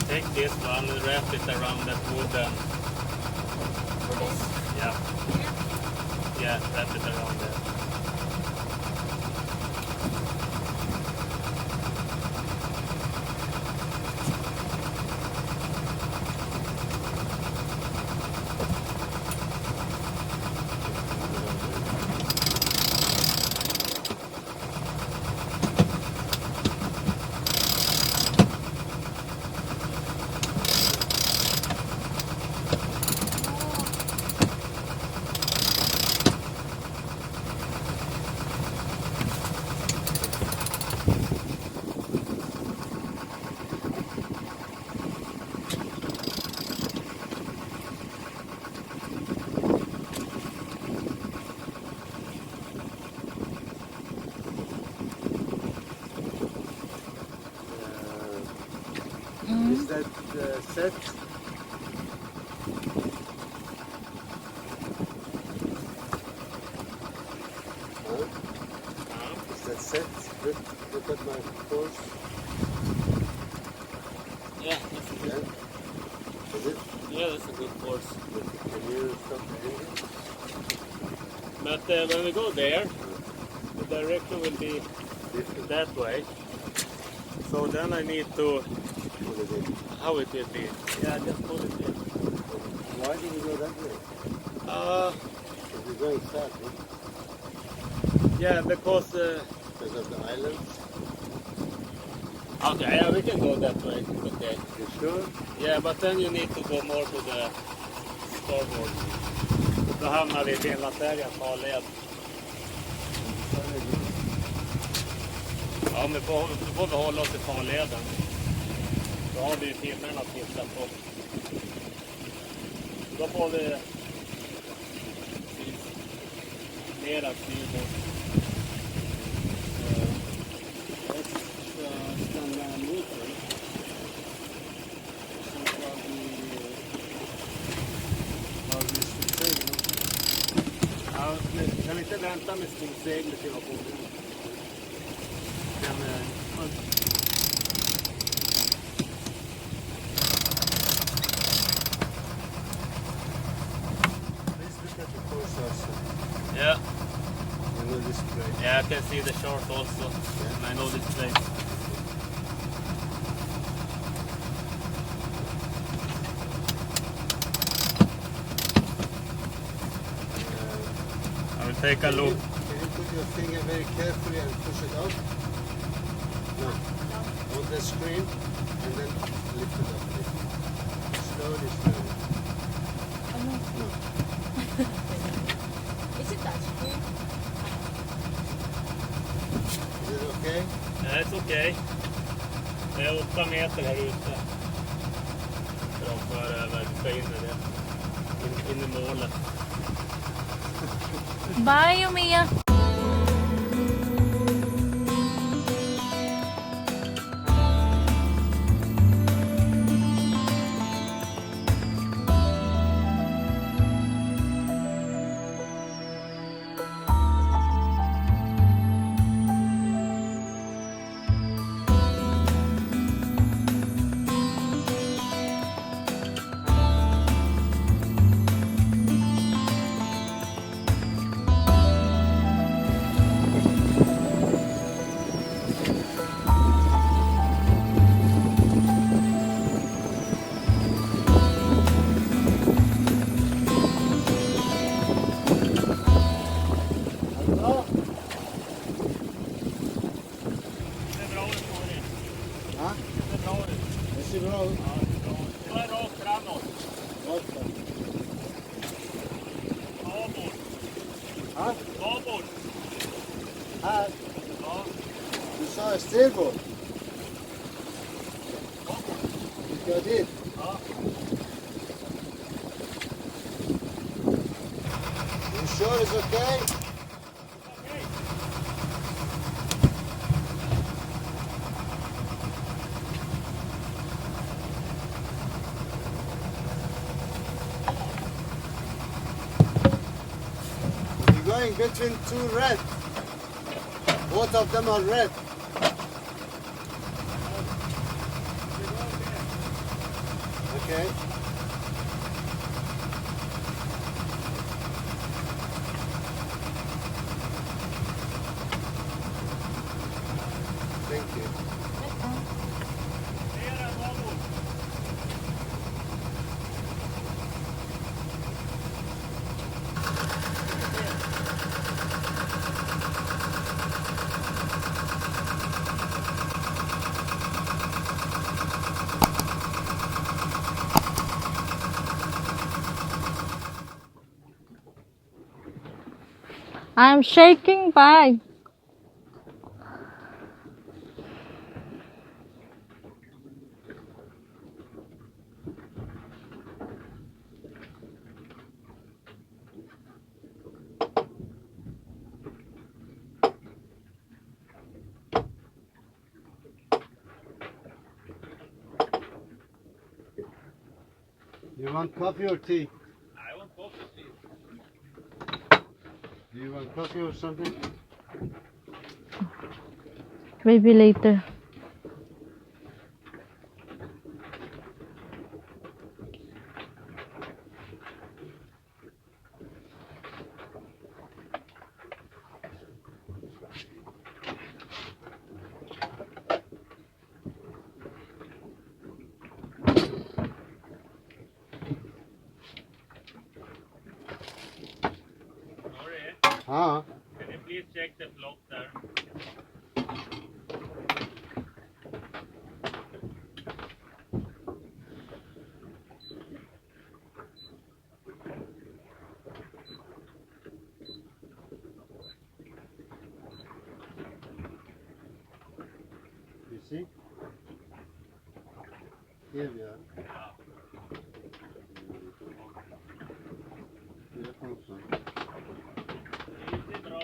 Take this one and wrap it around that wooden. Yeah. Yeah, wrap it around there. Is that set? Is that set? Look at my course. Yeah, that's a good. Is it? Yeah, that's a good course. Can you stop the engine? But when we go there, the direction will be that way. So then I need to. How it will be? Yeah, just pull it in. Why did you go that way? Because we're going south, huh? Yeah, because. Because of the islands. Okay, yeah, we can go that way. Okay. You sure? Yeah, but then you need to go more to the starboard. Då hamnar vi i Finlandsfärjans farled. Ja, men då får vi hålla oss i farleden. Då har vi ju timmerna att titta på. Då får vi mera styrbord. Stanna motorn. Ja, kan vi inte vänta med storseglet till vad kommer ut? Yeah. You know this place? Yeah, I can see the short also. Yeah. And I know this place. I will take a look. Can you put your finger very carefully and push it out? No. On the screen and then lift it up. Slowly, slowly. No. Is it touchscreen? Is it okay? Yeah, it's okay. Det är 8 meter här ute. För över, ska in i det. In i målet. Bye, Mia. ser bra ut. Ja, det var rakt framåt. Babord. Ja, Babord. här. Ja. Ah, steerboard. You got it? Ja. You sure it's okay? Okej. You're going between two red. Both of them are red. Okay. Thank you. Mer än vad. I'm shaking by. You want coffee or tea? I want coffee, please. Do you want coffee or something? Maybe later. Sorry. Huh? Can you please check the float there? You see? Here we are. Here comes one. Easy bra.